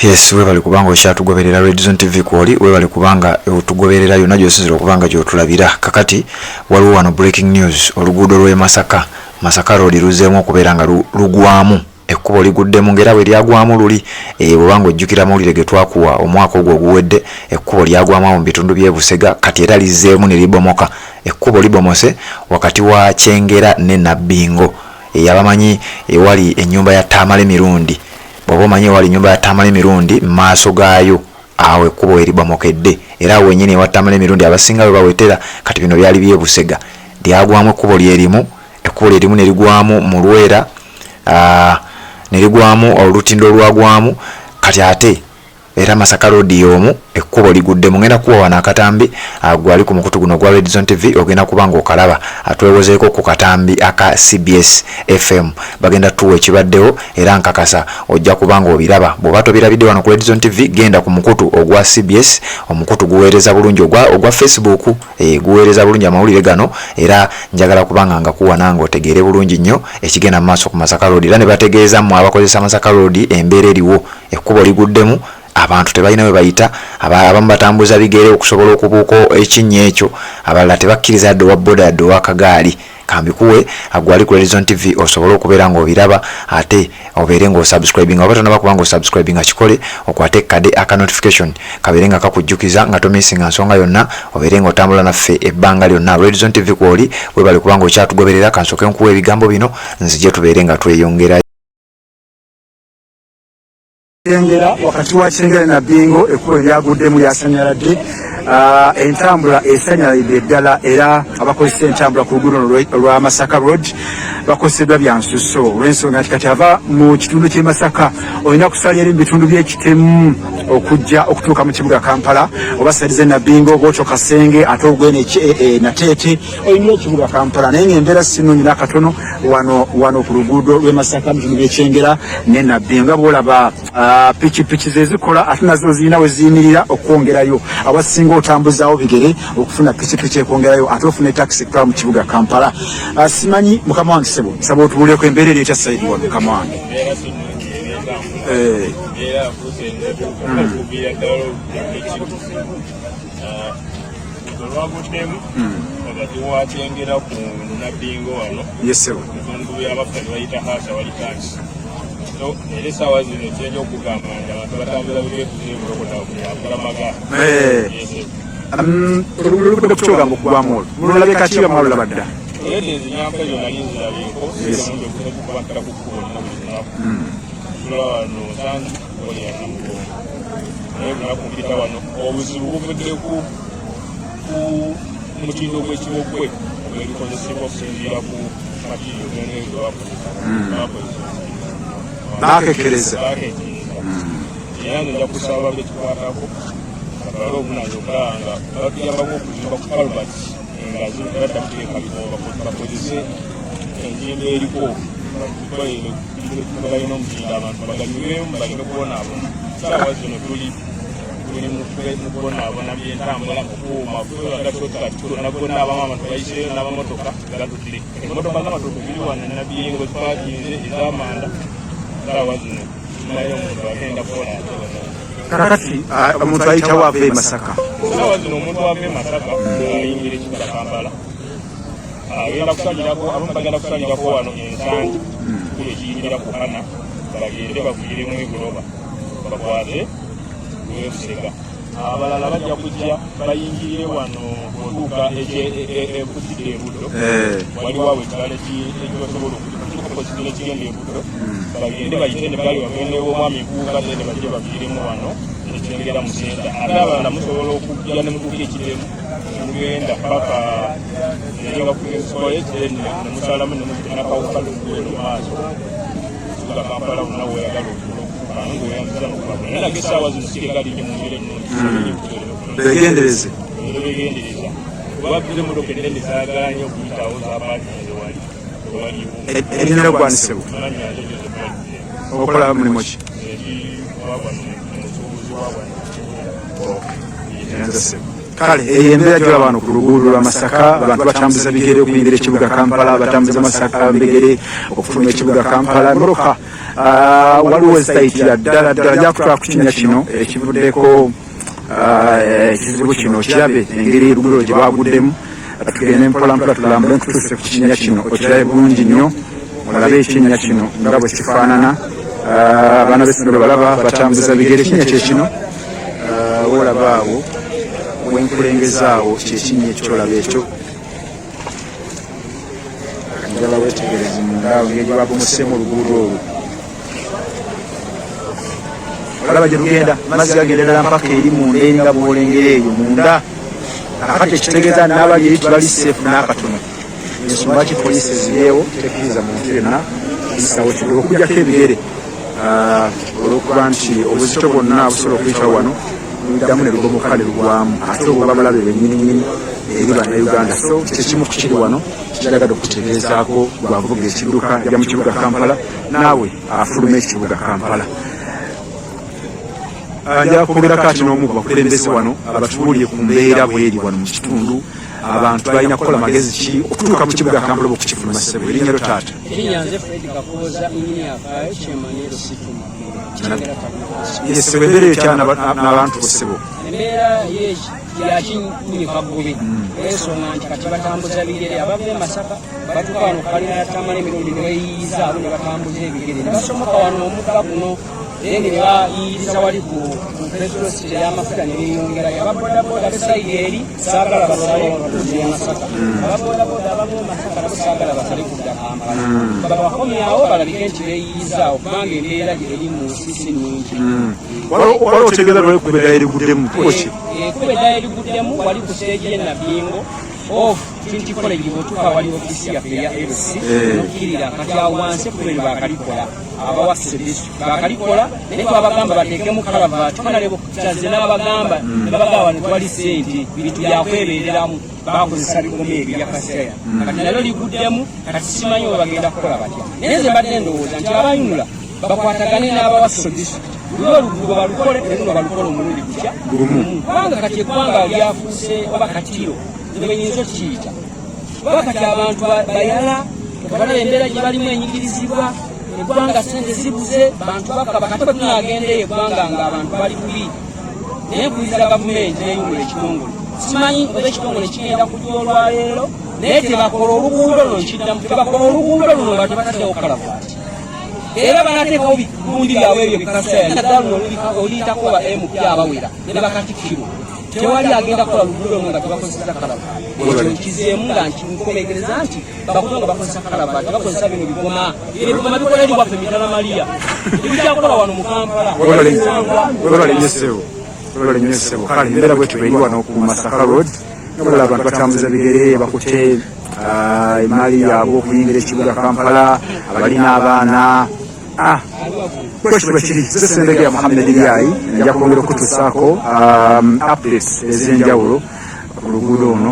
Yes, we bali kubanga okyatugoberera Red Zone TV kwoli, we bali kubanga otugoberera yonna gy'osinzira okubanga gy'otulabira. Kakati waliwo wano breaking news, oluguudo lw'e Masaka Road luzeemu okubeera nga lugwamu. Ekkubo liguddemu ngera bwe lyagwamu luli bwebanga ojjukira amawulire ge twakuwa omwaka ogwo oguwedde, ekkubo lyagwamu mu bitundu by'e Busega, kati era lizeemu ne libomoka. Ekkubo libomose wakati wa Kyengera ne Nabbingo. Abamanyi ewali ennyumba ya Tamale Mirundi. Bw'oba omanyi ewali ennyumba ya Tamale Mirundi maaso gaayo awo ekkubo eribomokedde, era awo wennyini ewa Tamale Mirundi abasinga we bawetera, kati bino byali by'e Busega. Lyagwamu ekkubo lyerimu ne ligwamu mu Lwera, ne ligwamu olutindo olwagwamu, kati ate era Masaka Road y'omu ekkubo liguddemu. Ngenda kuwa wano akatambi gwali ku mukutu guno gwa Red Zone TV, ogenda kubanga okalaba atwewozeeko ku katambi aka CBS FM bagenda tuwa ekibaddewo, era nkakasa ojja kubanga obiraba. Bw'oba tobirabidde wano ku Red Zone TV, genda ku mukutu ogwa CBS, omukutu guweereza bulungi ogwa Facebook, guweereza bulungi amawulire gano, era njagala kubanga nga kuwa nange otegeere bulungi nnyo ekigenda mu maaso ku Masaka Road, era ne bategeeza mmwe abakozesa Masaka Road embeera eriwo, ekkubo liguddemu, abantu tebalina we bayita, abamu batambuza bigere okusobola okubuuka ekinnya ekyo, abalala tebakkiriza yadde owa boda yadde owa kagaali. Kambikuwe agwali ku Red Zone TV osobola okubeera ng'obiraba, ate obeere ng'osubscribinga. Oba tonaba kubanga osubscribinga, kikole okwate ekkade aka notification kabeere nga kakujjukiza nga tomisinga nsonga yonna, obeere ng'otambula naffe ebbanga lyonna. Red Zone TV kwoli we bali kubanga okyatugoberera, kansooke nkuwa ebigambo bino nzije tubeere nga tweyongera. Kyengera wakati wa Kyengera na Nabbingo ekkubo lyaguddemu lyasanyaladde, entambula esanyaladde ddala, era abakozesa entambula ku luguudo lwa Masaka Road bakoseddwa bya nsusso olw'ensonga nti kati ava mu kitundu ky'e Masaka olina kusalira mu bitundu by'ekitemu okujja okutuuka mu kibuga Kampala, oba salize Nabbingo bw'otyo Kasenge ate ogwene Nateete olina ekibuga Kampala, naye ng'embeera sinungi n'akatono wano ku luguudo lw'e Masaka mu bitundu by'Ekyengera ne Nabbingo. Bw'olaba pikipiki ze zikola ate nazo zirina we ziyimirira okwongerayo, abasinga otambuzaawo bigere okufuna pikipiki ekwongerayo ate ofuna takisi ekutwala mu kibuga Kampala. Simanyi mukama wange sebo, nsaba otubuuleko embeera eri etya sayidi wa mukama wange. Yes sebo. So, elisa wazi no chenjo kugamba abantu batambula bye kuzimbula oluguudo kukyogamba okugwamu mululabe kati bamawulula badda zinyamba yonna yinzirabeko okubatala kukubona no sanzi oliyanamugo naye kunakumpita wano obuzibu buvudde ku mutindo gw'ekibogwe ogwebikozesebwa okusinziira ku matiriyo geneebakozesa bakekereza era nja kusaba bekikwatako abala obunanyokanga bagiyambako okuzimba ku Albert nga zibadda kuteeka bikomba bakozese enjimba eriko balina omutindo abantu baganyulwemu baleme kubonaabona. Saawa zino tuli mu kubonaabona byentambula okuuma nabonaabamo abantu bayiseyo n'abamotoka gatudde emotoka z'amatoka biri wano Nabbingo zipakinze ez'amanda. Saawa zino naye omuntu agenda kukola kakati omuntu ayitawo ava e Masaka. Saawa zino omuntu ava e Masaka ayingira ekibuga Kampala agenda kusalirako, abamu bagenda kusalirako wano ensangi kule ekiyingira ku Hana bagende baviiremu eguloba bakwate e Busega. Abalala bajja kujja bayingire wano bw'otuuka ekutidde ebuddo waliwo awo ekibala ekibasobola okukikokositira ekigenda ebuddo bagende bayite ne bali bagendewo omwami nkuuka ne bajje baviiremu wano Ekyengera mu senta. Ate abalala musobola okujja ne mutuuka ekiremu mugenda paka nenga kusobola ekiremu ne musalamu ne mugenda kawuka n'okugenda mu maaso kibuga Kampala wonna weeyagala okutuuka ng'oyanguza n'okubabona. Naye nage essaawa zino siregalinye mu mbeera ennungi begendereze wabbire emmotoka ennene zaaganye okuyitawo zapaakinze wali erina ogwanisebwa okola mulimu ki eri wabano omusuubuzi wabano enza sebo. kale embeera gyolaba wano ku luguudo lwa Masaka abantu batambuza bigere okuyingira ekibuga Kampala batambuza Masaka mbegere okufuluma ekibuga Kampala moroka waliwo ezitayitira ddala gyakutwala ku kinnya kino ekivuddeko ekizibu kino kirabe engeri luguudo gye baguddemu tugende mpolampola tulambule nkutuuse ku kinnya kino okirabe bulungi nnyo olabe ekinnya kino nga bwe kifaanana abaana b'essomero balaba batambuza bigere ekinnya kyekino olaba awo wenkulengezaawo kyekinnya ekyolaba ekyo njala wetegereze mundaawo ngeri gye babumusemu oluguudo olwo olaba gye lugenda amazzi gagendera mpaka eri munda eri nga bwolengera eyo munda akati ekitegeeza n'abali bali seefu n'akatono ensonga ki poliisi ezireewo tekkiriza muntu yenna kuyisawo kibuga okugyako ebigere olwokuba nti obuzito bwonna busobola okuyita wano luddamu ne lugomoka ne lugwamu ate obwo babalabe bennyininyini eri bannayuganda so kyekimu ku kiri wano kiragala okutegeezaako gwavuga ekidduka ja mu kibuga Kampala naawe afuluma ekibuga Kampala njala kwogerako ati n'omu ku bakulembeze wano abatubuulire ku mbeera bweri wano mu kitundu abantu balina kukola magezi ki okutuuka mu kibuga Kampala oba okukifuluma ssebo erinnya lyo taata erinyanze Fred Kakooza engineer afaayo kyemanero situma yesebo embeera eyo kyana n'abantu kusebo embeera yakinyikagobe ensonga nti kati batambuza bigere abava e Masaka batuuka wano kalina yatamala emirundi ne bayiyiza abo ne batambuza ebigere ne basomoka wano omugga guno naye ne bayiyiriza wali ku petrosite y'amafuta ne beeyongerayo ababodaboda besayidi eri saagala basale ya Masaka ababodaboda abava e Masaka nabo saagala basale kudda Kampala babakomyawo balabike nti beeyiyizaawo kubanga embeera eri mu nsi si nnungi waliwo otegeeza lwali kuba eddaala eriguddemu kuki kuba eddaala eriguddemu wali ku siteegi y'e Nabingo Trinity College bwotuuka wali ofiisi yaffe ya LC nokkirira kati awo wansi ekkubo bakalikola abawakise district bakalikola naye twabagamba bateekemu kalavaati kanalebo kyaze n'abagamba ne babagamba wano twali ssente bintu byakwebeereramu bakozesa bigoma ebyo byakaseera kati nalyo liguddemu kati simanyi we bagenda kukola batya naye nze mbadde ndowooza nti abayunula bakwatagane n'abawakise district luno oluguudo balukole neruno balukole omulundi gutya kubanga kati eggwanga lyafuuse oba katiro nebenyinza okiyita kuba kati abantu bayala okubalaba embeera gye balimu enyigirizibwa eggwanga sente zibuze bantu bakaba kati bwe tunagendeyo eggwanga ng'abantu bali bubi naye nkuyiriza gavumenti neyungula ekitongole simanyi oba ekitongole kigenda kujja olwaleero naye tebakola oluguudo luno nkiddamu tebakola oluguudo luno nga tebataddewo kalavaati era banateekawo bigundi byabwe ebyo bikaseera naddala luno oliyitako ba MP abawera ne bakatikkirwa tewali agenda kukola luguudo luno nga tebakozesa kalavaati ekyo nkizeemu nga nkomekereza nti bakuto nga bakozesa kalavaati bakozesa bino bigoma ebigoma bikola eri waffe mitala Maria ebikyakola wano mu Kampala olwalenyesebo kale embeera bwe tubeeri wano ku Masaka Road nobola abantu batambuza bigere bakute emaali yaabwe okuyingira ekibuga Kampala abalina abaana kwekyo bwe kiri Ssendegeya Mohammed Lyayi nja kwongera okutuusaako updates ez'enjawulo ku luguudo ono